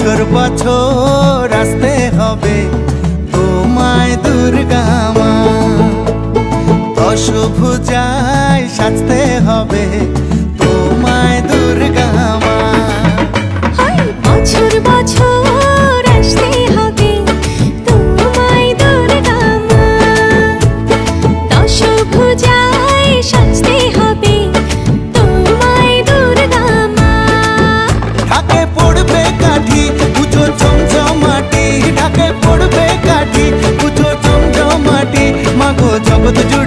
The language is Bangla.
বছর বছর আসতে হবে তোমায় দুর্গা মা, দশভুজায় সাজতে হবে তোমায় দুর্গা মা। বছর বছর আসতে হবে তোমায় দুর্গা মা, দশভুজায় সাজতে হবে তোমায় দুর্গা মা। ঢাকে পড়বে কাঠি পুজো জমজমাটি, ঢাকে পড়বে কাঠি পুজো জমজমাটি, মাগো জগৎ জুড়ে